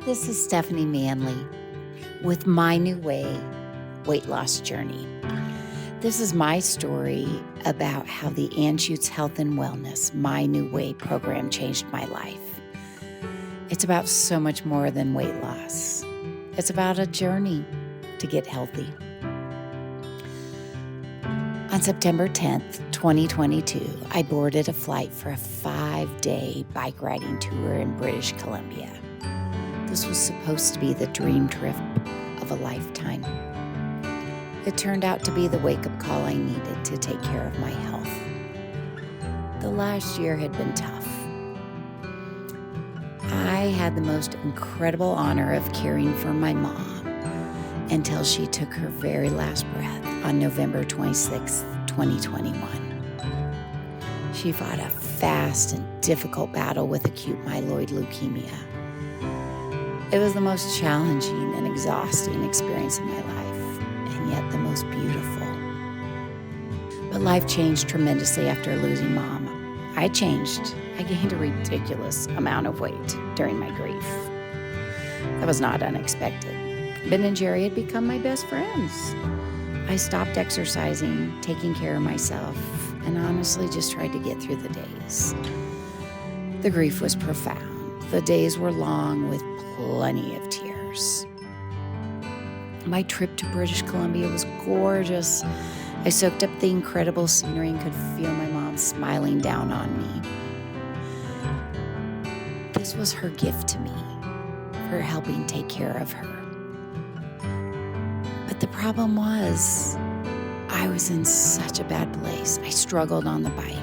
This is Stephanie Manley with My New Way Weight Loss Journey. This is my story about how the Anschutz Health and Wellness My New Way program changed my life. It's about so much more than weight loss. It's about a journey to get healthy. On September 10th, 2022, I boarded a flight for a 5-day bike riding tour in British Columbia. This was supposed to be the dream trip of a lifetime. It turned out to be the wake-up call I needed to take care of my health. The last year had been tough. I had the most incredible honor of caring for my mom until she took her very last breath on November 26th, 2021. She fought a fast and difficult battle with acute myeloid leukemia. It was the most challenging and exhausting experience of my life, and yet the most beautiful. But life changed tremendously after losing Mom. I changed. I gained a ridiculous amount of weight during my grief. That was not unexpected. Ben and Jerry had become my best friends. I stopped exercising, taking care of myself, and honestly just tried to get through the days. The grief was profound. The days were long with plenty of tears. My trip to British Columbia was gorgeous. I soaked up the incredible scenery and could feel my mom smiling down on me. This was her gift to me for helping take care of her. But the problem was, I was in such a bad place. I struggled on the bike.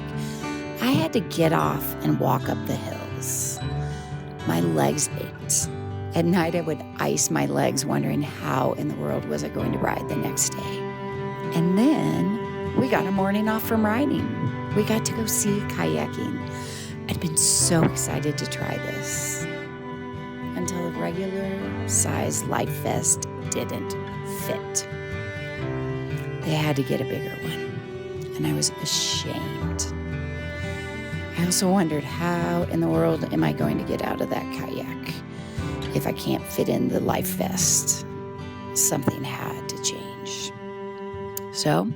I had to get off and walk up the hills. My legs ached. At night, I would ice my legs, wondering how in the world was I going to ride the next day. And then we got a morning off from riding. We got to go see kayaking. I'd been so excited to try this until a regular-sized life vest didn't fit. They had to get a bigger one, and I was ashamed. I also wondered, how in the world am I going to get out of that kayak if I can't fit in the life vest? Something had to change. So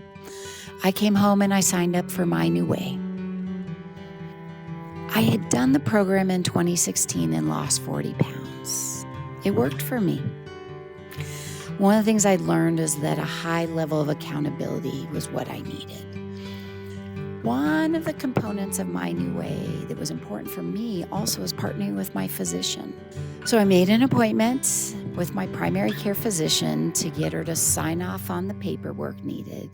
I came home and I signed up for My New Way. I had done the program in 2016 and lost 40 pounds. It worked for me. One of the things I learned is that a high level of accountability was what I needed. One of the components of My New Way that was important for me also was partnering with my physician. So I made an appointment with my primary care physician to get her to sign off on the paperwork needed.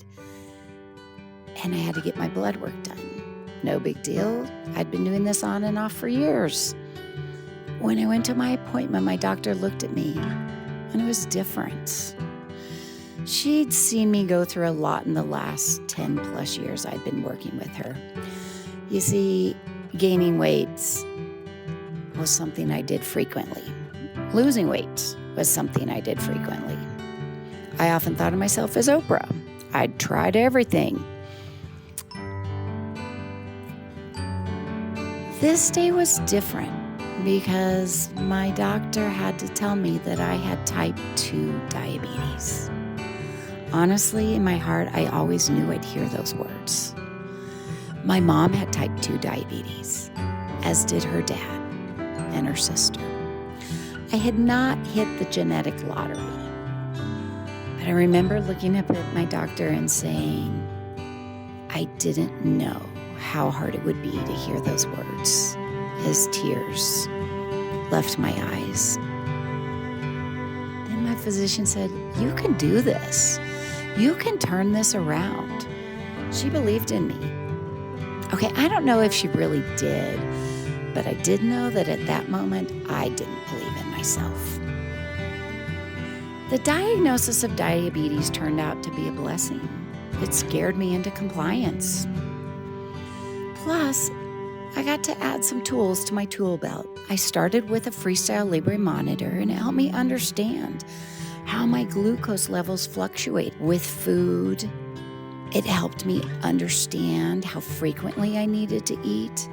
And I had to get my blood work done. No big deal. I'd been doing this on and off for years. When I went to my appointment, my doctor looked at me, and it was different. She'd seen me go through a lot in the last 10 plus years I'd been working with her. You see, gaining weight was something I did frequently. Losing weight was something I did frequently. I often thought of myself as Oprah. I'd tried everything. This day was different because my doctor had to tell me that I had type 2 diabetes. Honestly, in my heart, I always knew I'd hear those words. My mom had type 2 diabetes, as did her dad and her sister. I had not hit the genetic lottery. But I remember looking up at my doctor and saying, I didn't know how hard it would be to hear those words as tears left my eyes. Then my physician said, you can do this. You can turn this around. She believed in me. Okay, I don't know if she really did, but I did know that at that moment, I didn't believe in myself. The diagnosis of diabetes turned out to be a blessing. It scared me into compliance. Plus, I got to add some tools to my tool belt. I started with a Freestyle Libre monitor, and it helped me understand how my glucose levels fluctuate with food. It helped me understand how frequently I needed to eat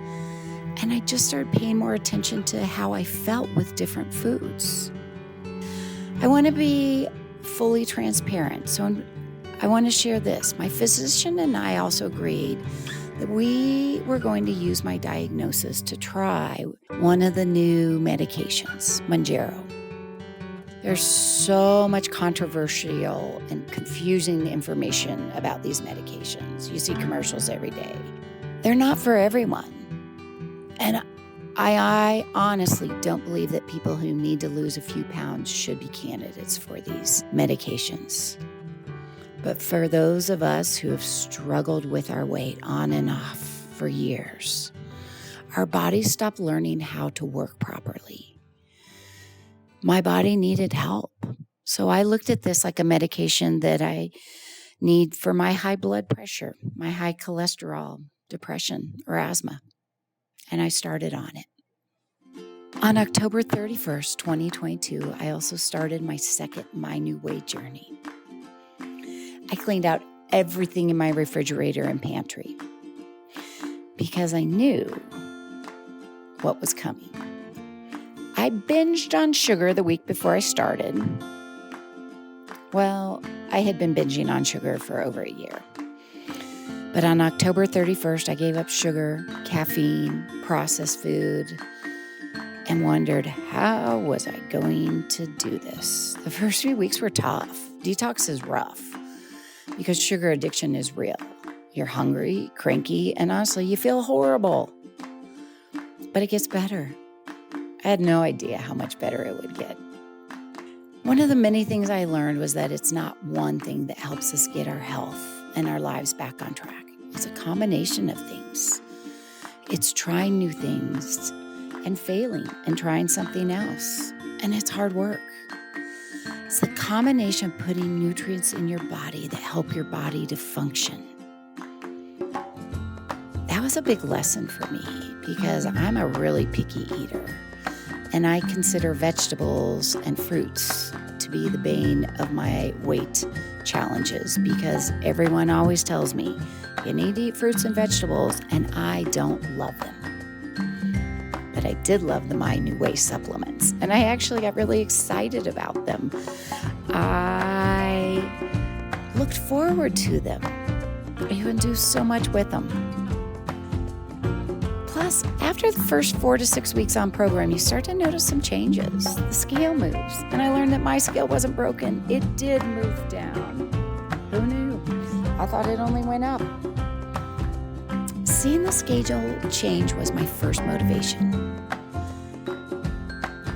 And I just started paying more attention to how I felt with different foods. I want to be fully transparent. So I want to share this. My physician and I also agreed that we were going to use my diagnosis to try one of the new medications, Mounjaro. There's so much controversial and confusing information about these medications. You see commercials every day. They're not for everyone. And I honestly don't believe that people who need to lose a few pounds should be candidates for these medications. But for those of us who have struggled with our weight on and off for years, our bodies stopped learning how to work properly. My body needed help. So I looked at this like a medication that I need for my high blood pressure, my high cholesterol, depression, or asthma. And I started on it. On October 31st, 2022, I also started my second My New Way journey. I cleaned out everything in my refrigerator and pantry because I knew what was coming. I binged on sugar the week before I started. Well, I had been binging on sugar for over a year. But on October 31st, I gave up sugar, caffeine, processed food, and wondered, how was I going to do this? The first few weeks were tough. Detox is rough because sugar addiction is real. You're hungry, cranky, and honestly, you feel horrible. But it gets better. I had no idea how much better it would get. One of the many things I learned was that it's not one thing that helps us get our health and our lives back on track. It's a combination of things. It's trying new things and failing and trying something else. And it's hard work. It's the combination of putting nutrients in your body that help your body to function. That was a big lesson for me because I'm a really picky eater. And I consider vegetables and fruits to be the bane of my weight challenges because everyone always tells me you need to eat fruits and vegetables, and I don't love them. But I did love the My New Way supplements, and I actually got really excited about them. I looked forward to them. I can do so much with them. Plus, after the first 4 to 6 weeks on program, you start to notice some changes. The scale moves, and I learned that my scale wasn't broken. It did move down. Who knew? I thought it only went up. Seeing the schedule change was my first motivation.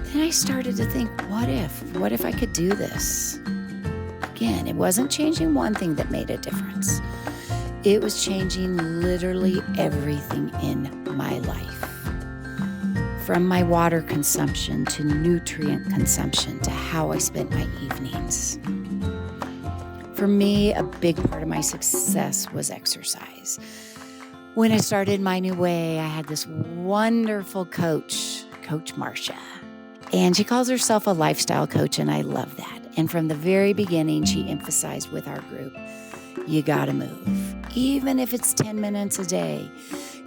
Then I started to think, what if I could do this? Again, it wasn't changing one thing that made a difference. It was changing literally everything in my life. From my water consumption to nutrient consumption to how I spent my evenings. For me, a big part of my success was exercise. When I started My New Way, I had this wonderful coach, Coach Marsha. And she calls herself a lifestyle coach, and I love that. And from the very beginning, she emphasized with our group, you gotta move. Even if it's 10 minutes a day,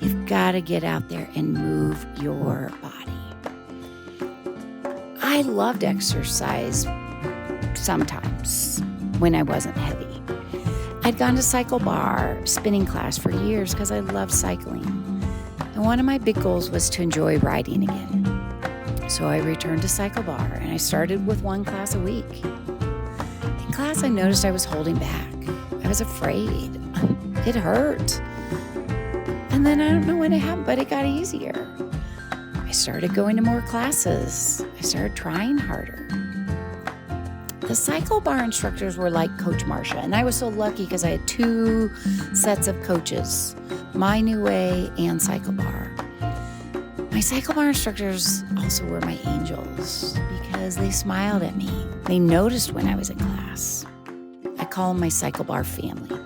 you've gotta get out there and move your body. I loved exercise sometimes when I wasn't heavy. I'd gone to cycle bar, spinning class for years because I loved cycling. And one of my big goals was to enjoy riding again. So I returned to cycle bar and I started with 1 class a week. In class, I noticed I was holding back. I was afraid. It hurt. And then I don't know when it happened, but it got easier. I started going to more classes. I started trying harder. The cycle bar instructors were like Coach Marsha, and I was so lucky because I had 2 sets of coaches, My New Way and cycle bar. My cycle bar instructors also were my angels because they smiled at me. They noticed when I was in class. I call them my cycle bar family.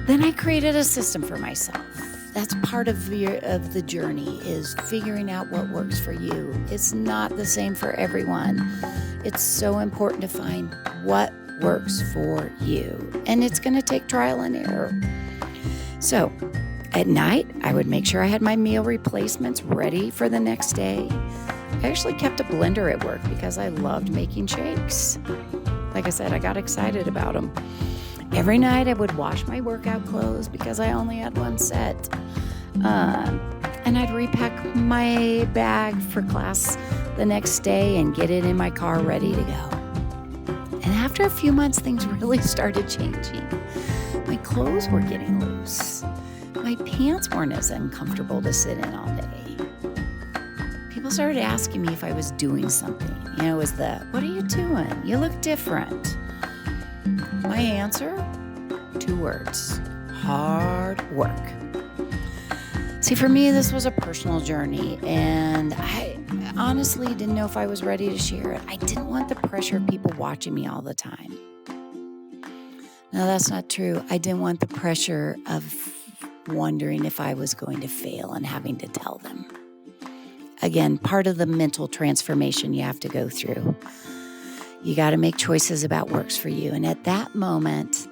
Then I created a system for myself. That's part of the journey, is figuring out what works for you. It's not the same for everyone. It's so important to find what works for you. And it's going to take trial and error. So at night, I would make sure I had my meal replacements ready for the next day. I actually kept a blender at work because I loved making shakes. Like I said, I got excited about them. Every night I would wash my workout clothes because I only had one set. And I'd repack my bag for class the next day and get it in my car ready to go. And after a few months, things really started changing. My clothes were getting loose. My pants weren't as uncomfortable to sit in all day. People started asking me if I was doing something. It was what are you doing? You look different. My answer, 2 words, hard work. See, for me, this was a personal journey, and I honestly didn't know if I was ready to share it. I didn't want the pressure of people watching me all the time. No, that's not true. I didn't want the pressure of wondering if I was going to fail and having to tell them. Again, part of the mental transformation you have to go through. You got to make choices about what works for you. And at that moment,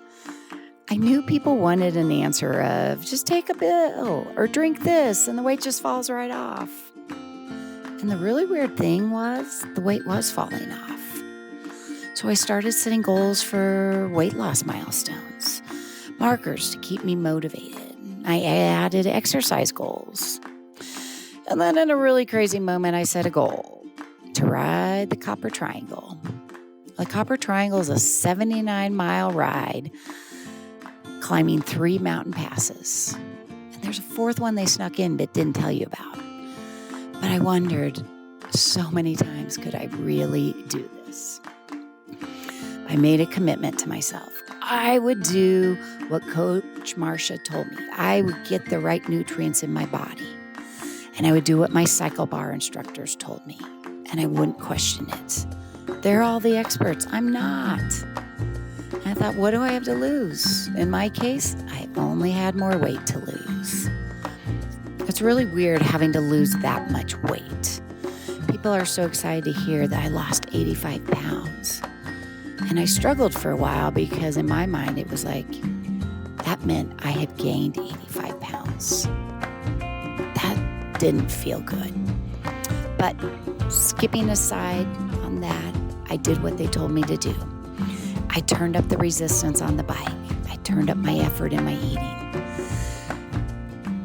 I knew people wanted an answer of just take a pill or drink this and the weight just falls right off. And the really weird thing was the weight was falling off. So I started setting goals for weight loss milestones, markers to keep me motivated. I added exercise goals. And then in a really crazy moment, I set a goal to ride the Copper Triangle. The Copper Triangle is a 79-mile ride climbing 3 mountain passes. And there's a 4th one they snuck in but didn't tell you about. But I wondered so many times, could I really do this? I made a commitment to myself. I would do what Coach Marsha told me. I would get the right nutrients in my body. And I would do what my cycle bar instructors told me. And I wouldn't question it. They're all the experts. I'm not. And I thought, what do I have to lose? In my case, I only had more weight to lose. It's really weird having to lose that much weight. People are so excited to hear that I lost 85 pounds. And I struggled for a while because in my mind, it was like, that meant I had gained 85 pounds. That didn't feel good. But skipping aside on that, I did what they told me to do. I turned up the resistance on the bike. I turned up my effort in my eating.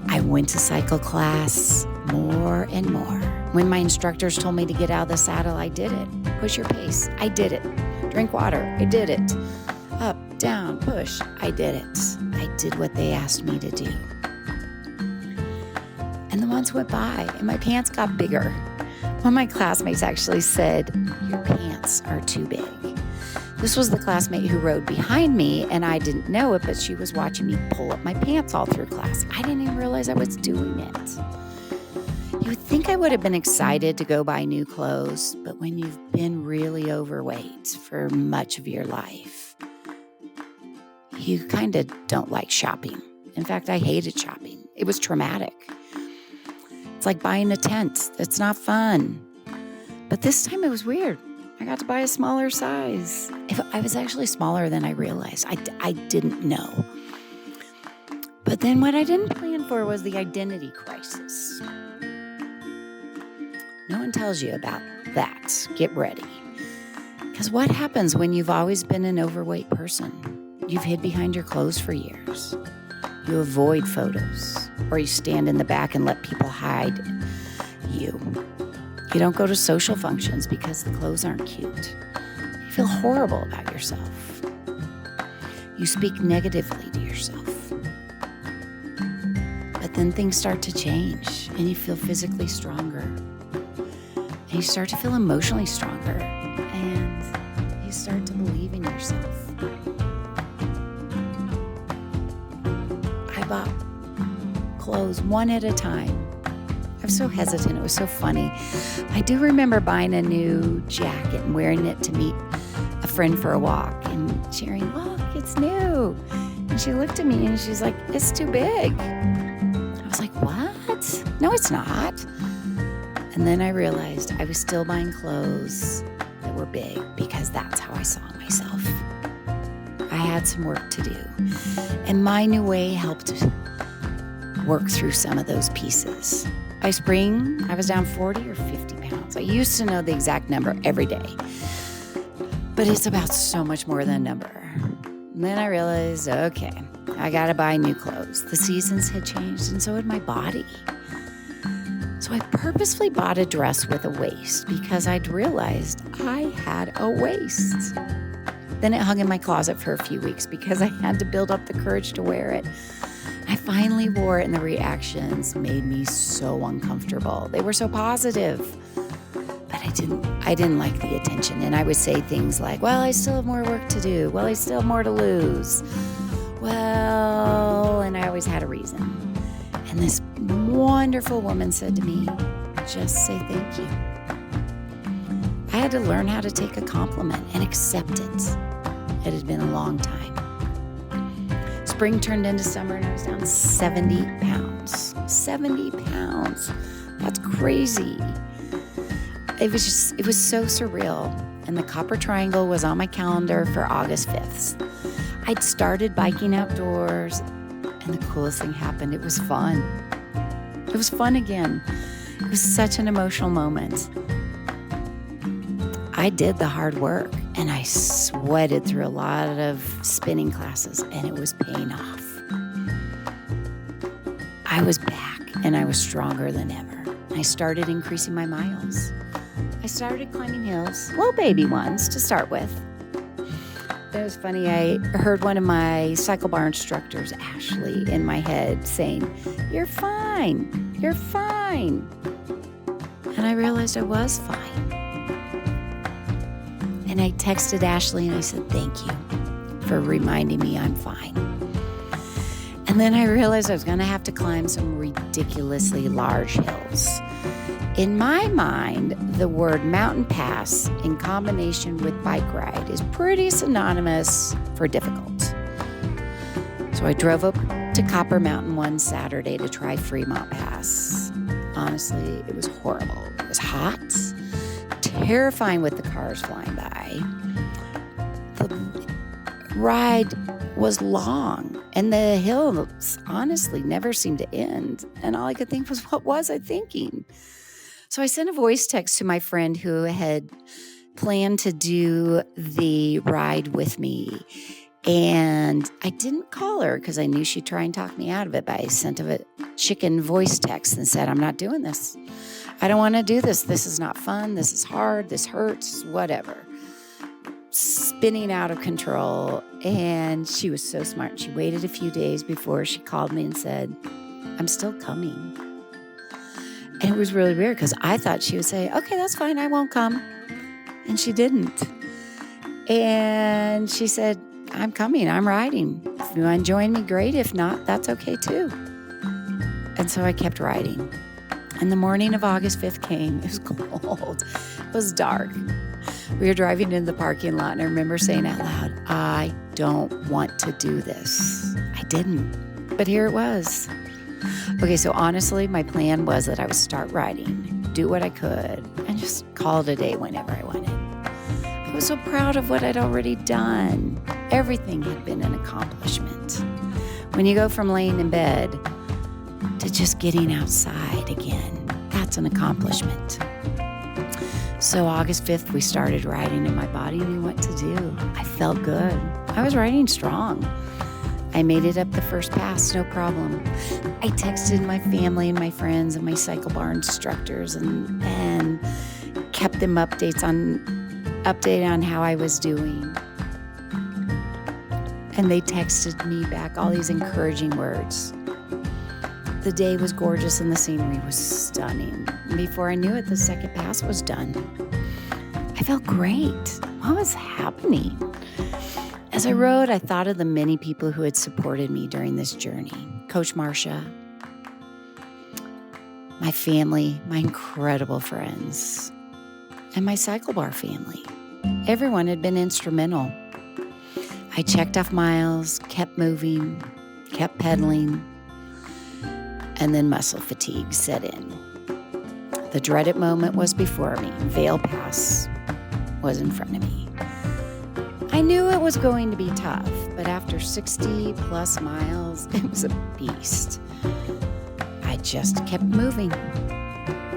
I went to cycle class more and more. When my instructors told me to get out of the saddle, I did it. Push your pace. I did it. Drink water. I did it. Up, down, push. I did it. I did what they asked me to do. And the months went by, and my pants got bigger. One of my classmates actually said, "Your pants are too big." This was the classmate who rode behind me, and I didn't know it, but she was watching me pull up my pants all through class. I didn't even realize I was doing it. You would think I would have been excited to go buy new clothes, but when you've been really overweight for much of your life, you kind of don't like shopping. In fact, I hated shopping. It was traumatic. It's like buying a tent. It's not fun. But this time it was weird. I got to buy a smaller size. I was actually smaller than I realized. I didn't know. But then what I didn't plan for was the identity crisis. No one tells you about that. Get ready. Because what happens when you've always been an overweight person? You've hid behind your clothes for years. You avoid photos, or you stand in the back and let people hide you. You don't go to social functions because the clothes aren't cute. You feel horrible about yourself. You speak negatively to yourself. But then things start to change, and you feel physically stronger. And you start to feel emotionally stronger, and you start to believe in yourself. I bought clothes one at a time. I was so hesitant. It was so funny. I do remember buying a new jacket and wearing it to meet a friend for a walk and sharing, "Look, it's new." And she looked at me and she's like, "It's too big." I was like, "What? No, it's not." And then I realized I was still buying clothes that were big because that's how I saw myself. I had some work to do. And my new way helped work through some of those pieces. By spring, I was down 40 or 50 pounds. I used to know the exact number every day, but it's about so much more than a number. And then I realized, okay, I got to buy new clothes. The seasons had changed, and so had my body. So I purposefully bought a dress with a waist because I'd realized I had a waist. Then it hung in my closet for a few weeks because I had to build up the courage to wear it. I finally wore it, and the reactions made me so uncomfortable. They were so positive, but I didn't like the attention. And I would say things like, well, I still have more work to do. Well, I still have more to lose. Well, and I always had a reason. And this wonderful woman said to me, just say thank you. I had to learn how to take a compliment and accept it. It had been a long time. Spring turned into summer and I was down 70 pounds. 70 pounds. That's crazy. It was so surreal. And the Copper Triangle was on my calendar for August 5th. I'd started biking outdoors, and the coolest thing happened. It was fun. It was fun again. It was such an emotional moment. I did the hard work, and I sweated through a lot of spinning classes, and it was paying off. I was back, and I was stronger than ever. I started increasing my miles. I started climbing hills, little baby ones to start with. It was funny, I heard one of my cycle bar instructors, Ashley, in my head saying, "You're fine, you're fine." And I realized I was fine. And I texted Ashley and I said, "Thank you for reminding me I'm fine." And then I realized I was going to have to climb some ridiculously large hills. In my mind, the word mountain pass in combination with bike ride is pretty synonymous for difficult. So I drove up to Copper Mountain one Saturday to try Fremont Pass. Honestly, it was horrible. It was hot, terrifying with the cars flying by. The ride was long, and the hills honestly never seemed to end. And all I could think was, what was I thinking? So I sent a voice text to my friend who had planned to do the ride with me. And I didn't call her because I knew she'd try and talk me out of it, but I sent a chicken voice text and said, "I'm not doing this. I don't want to do this. This is not fun. This is hard. This hurts, whatever." Spinning out of control. And she was so smart. She waited a few days before she called me and said, "I'm still coming." And it was really weird because I thought she would say, "Okay, that's fine. I won't come." And she didn't. And she said, "I'm coming. I'm riding. If you want to join me, great. If not, that's okay too." And so I kept riding. And the morning of August 5th came. It was cold. It was dark. We were driving into the parking lot, and I remember saying out loud, "I don't want to do this." I didn't. But here it was. Okay, so honestly, my plan was that I would start riding, do what I could, and just call it a day whenever I wanted. I was so proud of what I'd already done. Everything had been an accomplishment. When you go from laying in bed to just getting outside again, that's an accomplishment. So August 5th, we started riding, and my body knew what to do. I felt good. I was riding strong. I made it up the first pass, no problem. I texted my family and my friends and my cycle bar instructors and kept them updated on how I was doing. And they texted me back all these encouraging words. The day was gorgeous and the scenery was stunning. And before I knew it, the second pass was done. I felt great. What was happening? As I rode, I thought of the many people who had supported me during this journey. Coach Marsha, my family, my incredible friends, and my cycle bar family. Everyone had been instrumental. I checked off miles, kept moving, kept pedaling, and then muscle fatigue set in. The dreaded moment was before me. Vail Pass was in front of me. I knew it was going to be tough, but after 60 plus miles, it was a beast. just kept moving.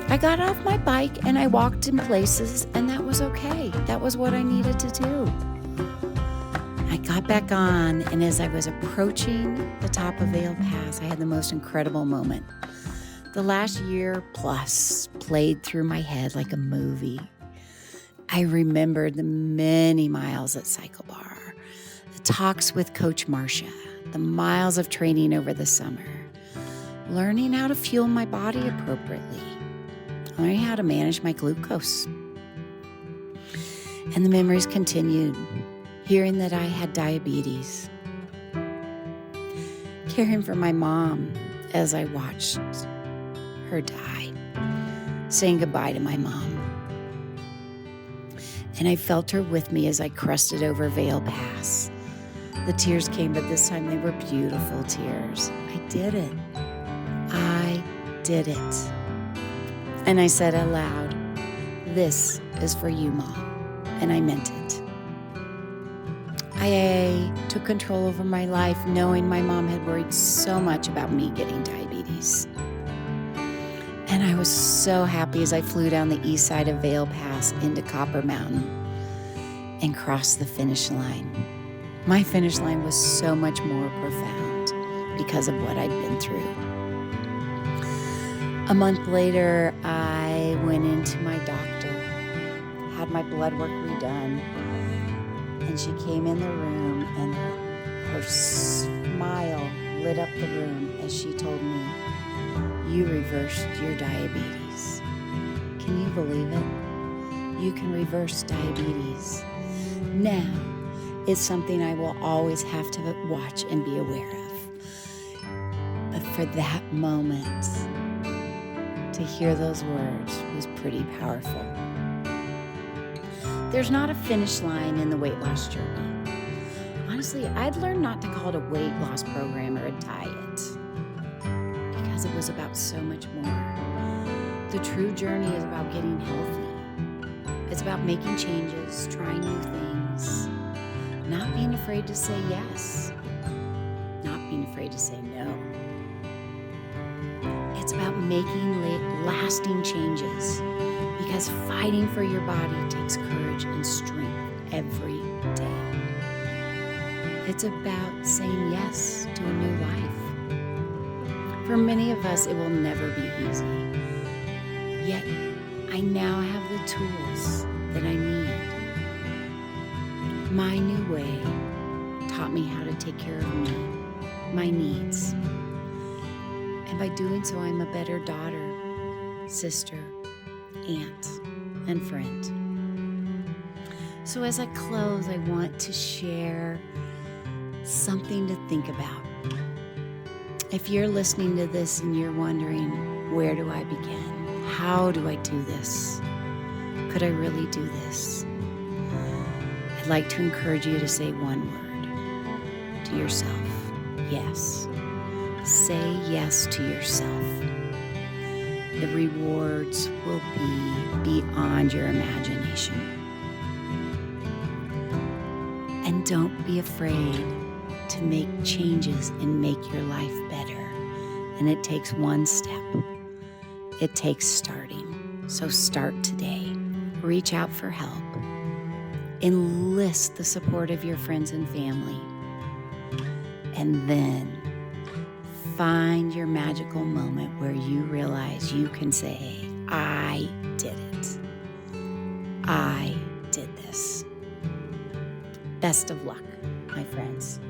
I got off my bike and I walked in places, and that was okay. That was what I needed to do. I got back on, and as I was approaching the top of Vale Pass, I had the most incredible moment. The last year plus played through my head like a movie. I remembered the many miles at Cycle Bar, the talks with Coach Marsha, the miles of training over the summer, learning how to fuel my body appropriately, learning how to manage my glucose. And the memories continued, hearing that I had diabetes, caring for my mom as I watched her die, saying goodbye to my mom. And I felt her with me as I crested over Vale Pass. The tears came, but this time they were beautiful tears. I did it. I did it. And I said aloud, "This is for you, Mom." And I meant it. I took control over my life, knowing my mom had worried so much about me getting diabetes. And I was so happy as I flew down the east side of Vale Pass into Copper Mountain and crossed the finish line. My finish line was so much more profound because of what I'd been through. A month later, I went into my doctor, had my blood work redone, and she came in the room, and her smile lit up the room as she told me, "You reversed your diabetes." Can you believe it? You can reverse diabetes. Now, it's something I will always have to watch and be aware of. But for that moment, to hear those words was pretty powerful. There's not a finish line in the weight loss journey. Honestly, I'd learned not to call it a weight loss program or a diet, because it was about so much more. The true journey is about getting healthy. It's about making changes, trying new things, not being afraid to say yes, not being afraid to say no. It's about making lasting changes, because fighting for your body takes courage and strength every day. It's about saying yes to a new life. For many of us, it will never be easy. Yet, I now have the tools that I need. My new way taught me how to take care of me, my needs. And by doing so, I'm a better daughter, sister, aunt, and friend. So as I close, I want to share something to think about. If you're listening to this and you're wondering, where do I begin? How do I do this? Could I really do this? I'd like to encourage you to say one word to yourself. Yes. Say yes to yourself. The rewards will be beyond your imagination. And don't be afraid to make changes and make your life better. And it takes one step. It takes starting. So start today. Reach out for help. Enlist the support of your friends and family. And then find your magical moment where you realize you can say, "I did it. I did this." Best of luck, my friends.